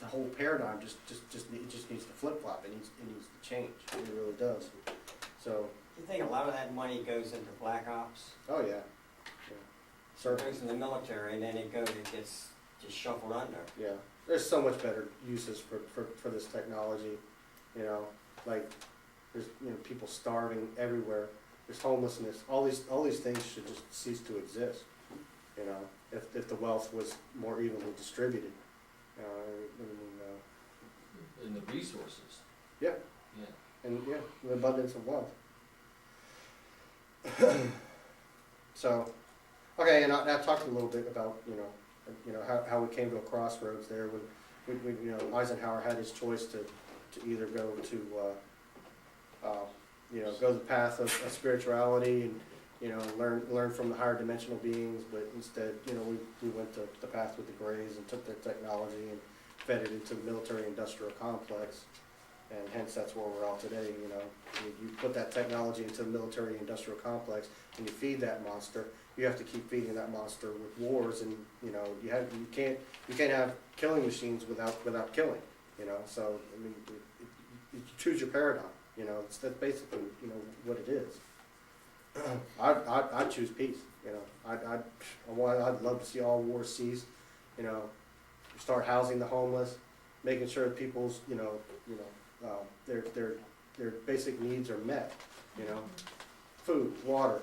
the whole paradigm it just needs to flip flop. It needs to change. It really does. So. You think a lot of that money goes into black ops? Oh yeah. So it goes in the military, and then it gets just shuffled under. Yeah, there's so much better uses for this technology. You know, like there's people starving everywhere. There's homelessness. All these things should just cease to exist. You know, if the wealth was more evenly distributed. And the resources. Yeah. Yeah. And yeah, the abundance of wealth. So, okay, and I talked a little bit about how we came to a crossroads there when Eisenhower had his choice to either go to go the path of spirituality and learn from the higher dimensional beings, but instead we went to the path with the Greys and took their technology and fed it into the military-industrial complex. And hence that's where we're all today. You put that technology into the military-industrial complex, and you feed that monster. You have to keep feeding that monster with wars, and you can't have killing machines without killing. So I mean, you choose your paradigm. That's basically what it is. I choose peace. I'd love to see all wars cease. Start housing the homeless, making sure that people's their basic needs are met. Food, water,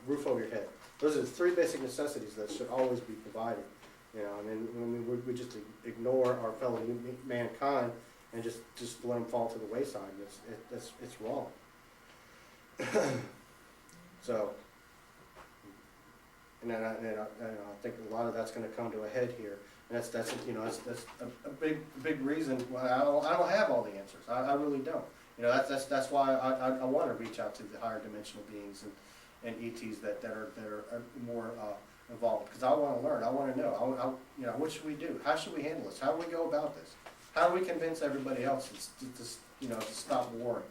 roof over your head. Those are the three basic necessities that should always be provided. And then we just ignore our fellow mankind and just let them fall to the wayside. It's wrong. So, and then I think a lot of that's going to come to a head here. And that's a big reason why I don't have all the answers. I really don't. That's why I want to reach out to the higher dimensional beings and ETs that are more involved, because I want to learn. I want to know. What should we do? How should we handle this? How do we go about this? How do we convince everybody else to stop warring?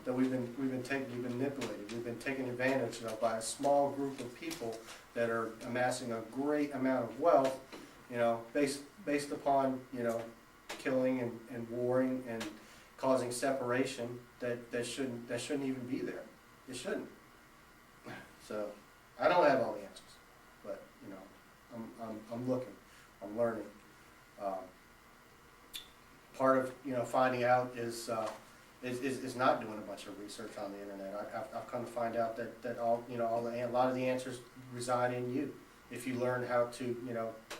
That we've been manipulated. We've been taken advantage of by a small group of people that are amassing a great amount of wealth. Based upon killing and warring and causing separation that shouldn't even be there. It shouldn't. So I don't have all the answers, but I'm looking, I'm learning. Part of finding out is not doing a bunch of research on the internet. I've come to find out that a lot of the answers reside in you. If you learn how to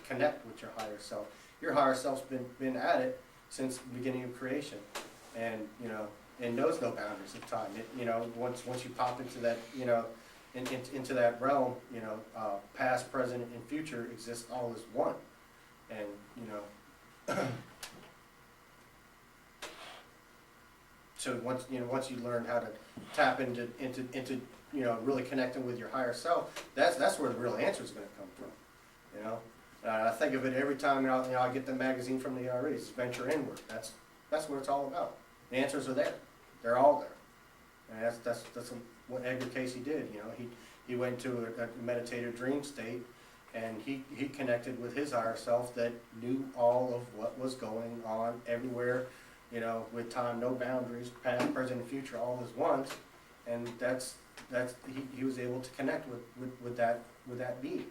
connect with your higher self. Your higher self's been at it since the beginning of creation, and knows no boundaries of time. Once you pop into that into that realm, past, present, and future exist all as one, and so once you learn how to tap into really connecting with your higher self, that's where the real answer is going to come from. I think of it every time I get the magazine from the IRS. It's Venture Inward. That's what it's all about. The answers are there. They're all there. And that's what Edgar Casey did. He went to a meditative dream state, and he connected with his higher self that knew all of what was going on everywhere. With time, no boundaries, past, present, and future, all as one. And he was able to connect with that being.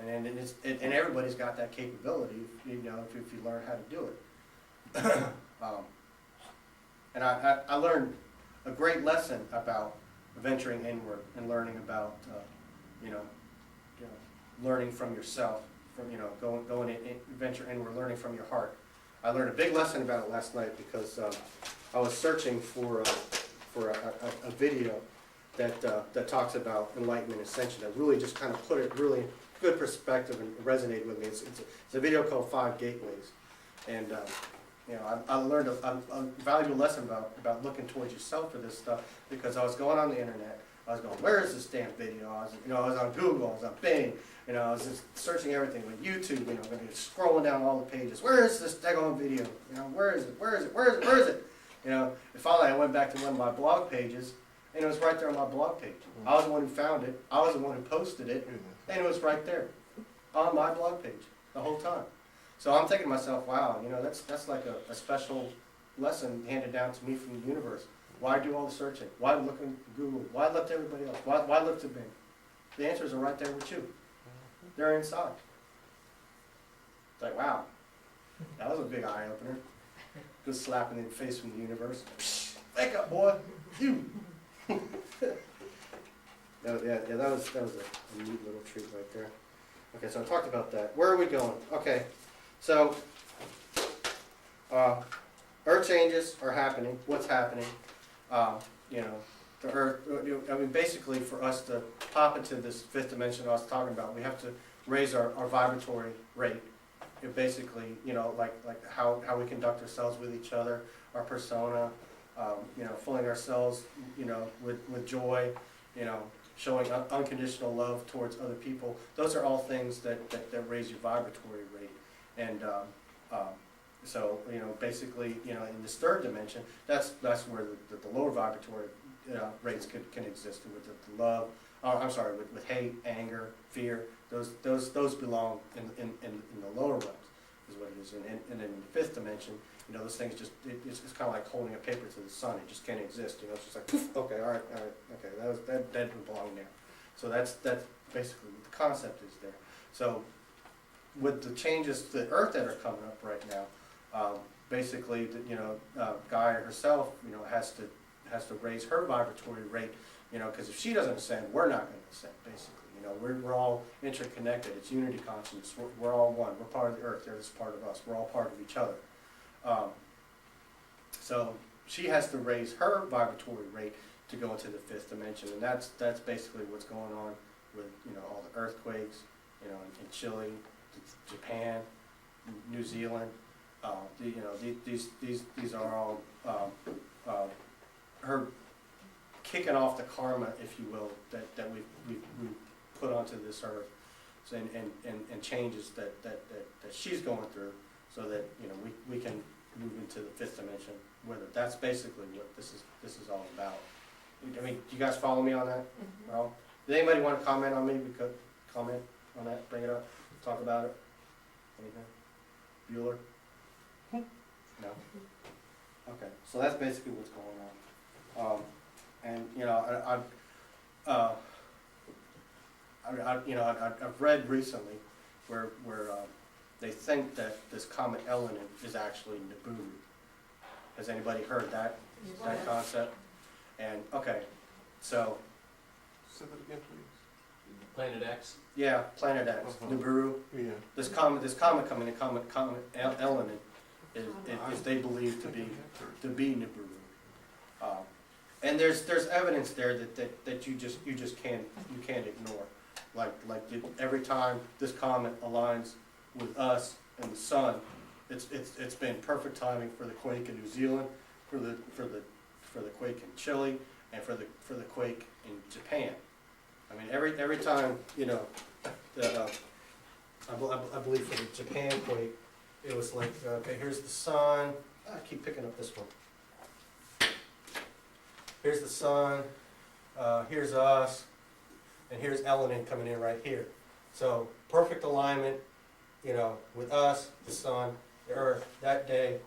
And and everybody's got that capability, if you learn how to do it. And I learned a great lesson about venturing inward and learning about learning from yourself, from going in, venture inward, learning from your heart. I learned a big lesson about it last night because I was searching for a video that talks about enlightenment and ascension, that really just kind of put it really in good perspective and resonated with me. It's a video called 5 Gateways, and I learned a valuable lesson about looking towards yourself for this stuff, because I was going on the internet. I was going, where is this damn video? I was on Google, I was on Bing, I was just searching everything with YouTube, scrolling down all the pages. Where is this daggone video? Where is it? Where is it? Where is it? And finally I went back to one of my blog pages, and it was right there on my blog page. I was the one who found it. I was the one who posted it, and it was right there on my blog page the whole time. So I'm thinking to myself, wow, you know, that's like a special lesson handed down to me from the universe. Why do all the searching? Why look in Google? Why look to everybody else? Why look to Bing? The answers are right there with you. They're inside. It's like, wow, that was a big eye opener. Good slap in the face from the universe. Psh, wake up, boy, you. Yeah, that was a neat little treat right there. Okay, so I talked about that. Where are we going? Okay, so Earth changes are happening. What's happening? You know, the Earth. I mean, basically, for us to pop into this fifth dimension I was talking about, we have to raise our vibratory rate. It basically, you know, like how we conduct ourselves with each other, our persona, you know, filling ourselves, you know, with joy, you know, showing unconditional love towards other people. Those are all things that raise your vibratory rate. And so, you know, basically, you know, in this third dimension, that's where the lower vibratory rates can exist with the love. I'm sorry, with hate, anger, fear. Those belong in the lower realms, is what it is. And in the fifth dimension, you know, those things just it's kind of like holding a paper to the sun. It just can't exist. You know, it's just like poof. Okay, all right, okay. That didn't belong there. So that's basically what the concept is there. So with the changes to the Earth that are coming up right now, basically, you know, Gaia herself, you know, has to raise her vibratory rate. You know, because if she doesn't ascend, we're not going to ascend. Basically, you know, we're all interconnected. It's unity consciousness. We're all one. We're part of the Earth. They're just part of us. We're all part of each other. So she has to raise her vibratory rate to go into the fifth dimension, and that's basically what's going on with, you know, all the earthquakes, you know, in Chile, Japan, New Zealand. You know, these are all her kicking off the karma, if you will, that we put onto this earth, so, and changes that she's going through, so that, you know, we can move into the fifth dimension with it. That's basically what this is all about. I mean, do you guys follow me on that? Mm-hmm. Well, does anybody want to comment on me? We could comment on that, bring it up, talk about it. Anything? Bueller? No. Okay, so that's basically what's going on. And you know, I've read recently where they think that this comet Elenin is actually Nibiru. Has anybody heard that concept? And okay, so Say that again, please. Planet X. yeah, Planet X, Nibiru. Yeah. This comet coming in, comet Elenin is they believe to be Nibiru. And there's evidence there that you just can't ignore. Like every time this comet aligns with us and the sun, it's been perfect timing for the quake in New Zealand, for the quake in Chile, and for the quake in Japan. I mean, every time, you know, I believe for the Japan quake, it was like, okay, here's the sun. I keep picking up this one. Here's the sun, here's us, and here's Elenin coming in right here. So perfect alignment, you know, with us, the sun, the earth. That day,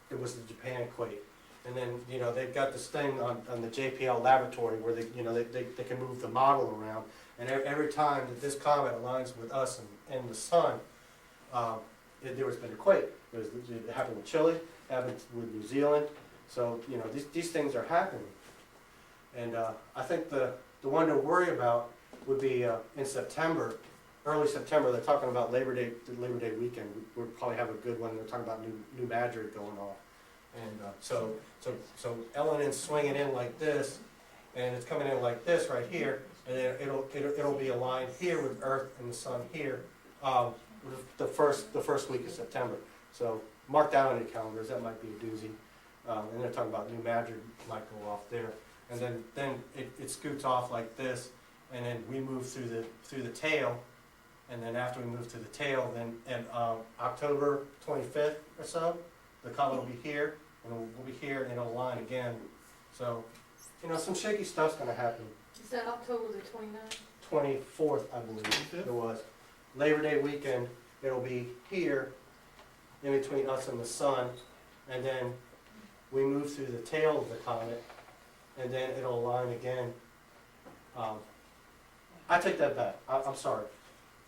it was the Japan quake. And then, you know, they've got this thing on the JPL laboratory where they, you know, they can move the model around. And every time that this comet aligns with us and the sun, there has been a quake. It happened with Chile, it happened with New Zealand. So, you know, these things are happening. And I think the one to worry about would be in September, early September. They're talking about the Labor Day weekend. We'll probably have a good one. They're talking about New Madrid going off. And so Elenin's swinging in like this, and it's coming in like this right here, and then it'll be aligned here with Earth and the Sun here, the first week of September. So mark that on your calendars. That might be a doozy. And they're talking about New Madrid might go off there, and then it scoots off like this, and then we move through the tail, and then after we move to the tail, then October 25th or so, the comet will be here, and we'll be here, and it'll align again. So, you know, some shaky stuff's going to happen. Is that October the 29th? 24th, I believe it was. Labor Day weekend, it'll be here, in between us and the sun, and then we move through the tail of the comet, and then it'll align again. I take that back. I'm sorry.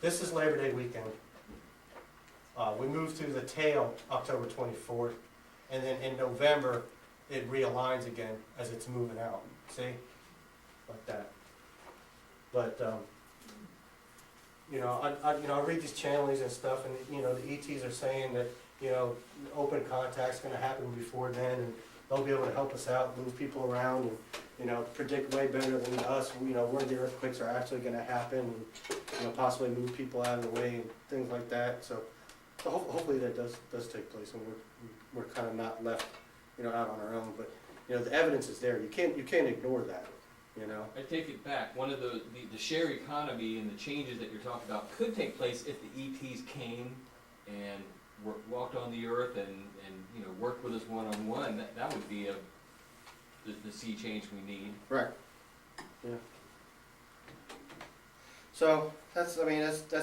This is Labor Day weekend. We move through the tail October 24th, and then in November it realigns again as it's moving out. See, like that. But I read these channelings and stuff, and the ETs are saying that open contact's going to happen before then, and they'll be able to help us out, move people around, and predict way better than us. Where the earthquakes are actually going to happen, and possibly move people out of the way and things like that. So hopefully that does take place, and we're kind of not left out on our own. But the evidence is there. You can't ignore that. I take it back. One of the share economy and the changes that you're talking about could take place if the ETs came and walked on the earth and worked with us one-on-one. That would be the sea change we need. Right. Yeah. So that's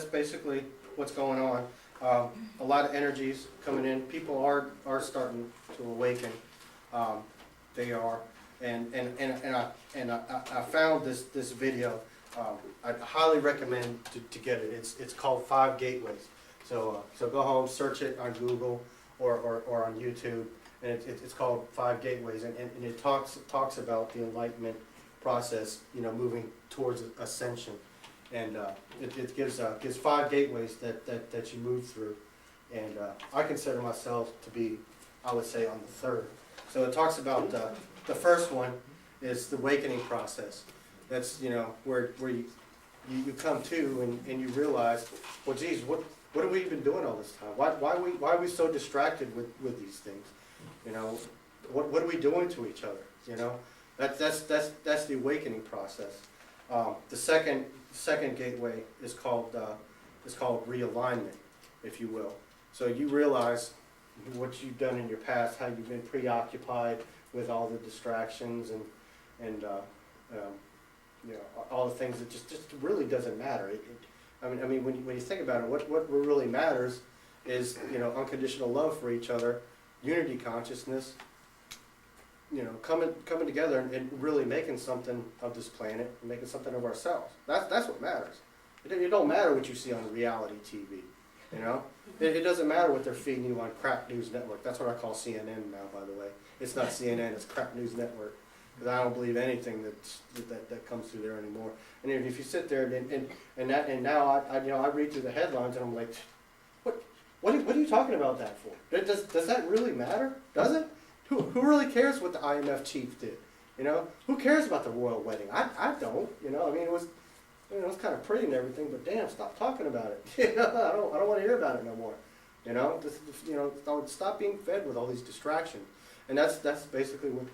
basically what's going on. A lot of energies coming in. People are starting to awaken. They are, and I found this video. I highly recommend to get it. It's called 5 Gateways. So go home, search it on Google or on YouTube, and it's called 5 Gateways, and it talks about the enlightenment process, moving towards ascension, and it gives 5 gateways that you move through, and I consider myself to be, I would say, on the 3rd. So it talks about the first one is the awakening process. That's where you come to and you realize, well, geez, what have we been doing all this time? Why are we so distracted with these things? What are we doing to each other? That's the awakening process. The second gateway is called realignment, if you will. So you realize what you've done in your past, how you've been preoccupied with all the distractions and all the things that just really doesn't matter. I mean, when you think about it, what really matters is unconditional love for each other, unity consciousness, coming together and really making something of this planet, and making something of ourselves. That's what matters. It don't matter what you see on reality TV. It doesn't matter what they're feeding you on Crap News Network. That's what I call CNN now, by the way. It's not CNN, it's Crap News Network. Because I don't believe anything that comes through there anymore. And if you sit there and now I read through the headlines and I'm like, what are you talking about that for? Does that really matter? Does it? Who really cares what the IMF chief did? Who cares about the royal wedding? I don't. I mean, it was kind of pretty and everything, but damn, stop talking about it. I don't want to hear about it no more. Stop being fed with all these distractions. And that's basically what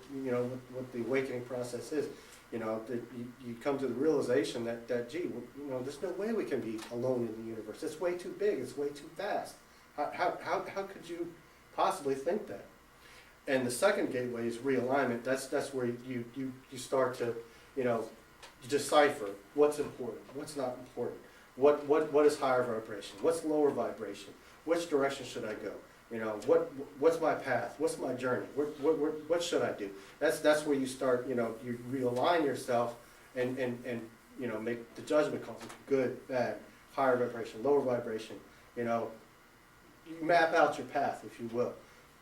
the awakening process is. That you come to the realization that gee, there's no way we can be alone in the universe. It's way too big. It's way too fast. How could you possibly think that? And the second gateway is realignment. That's where you start to decipher what's important, what's not important, what is higher vibration, what's lower vibration, which direction should I go. What's my path? What's my journey? What should I do? That's where you start. You realign yourself and make the judgment calls: good, bad, higher vibration, lower vibration. You map out your path, if you will.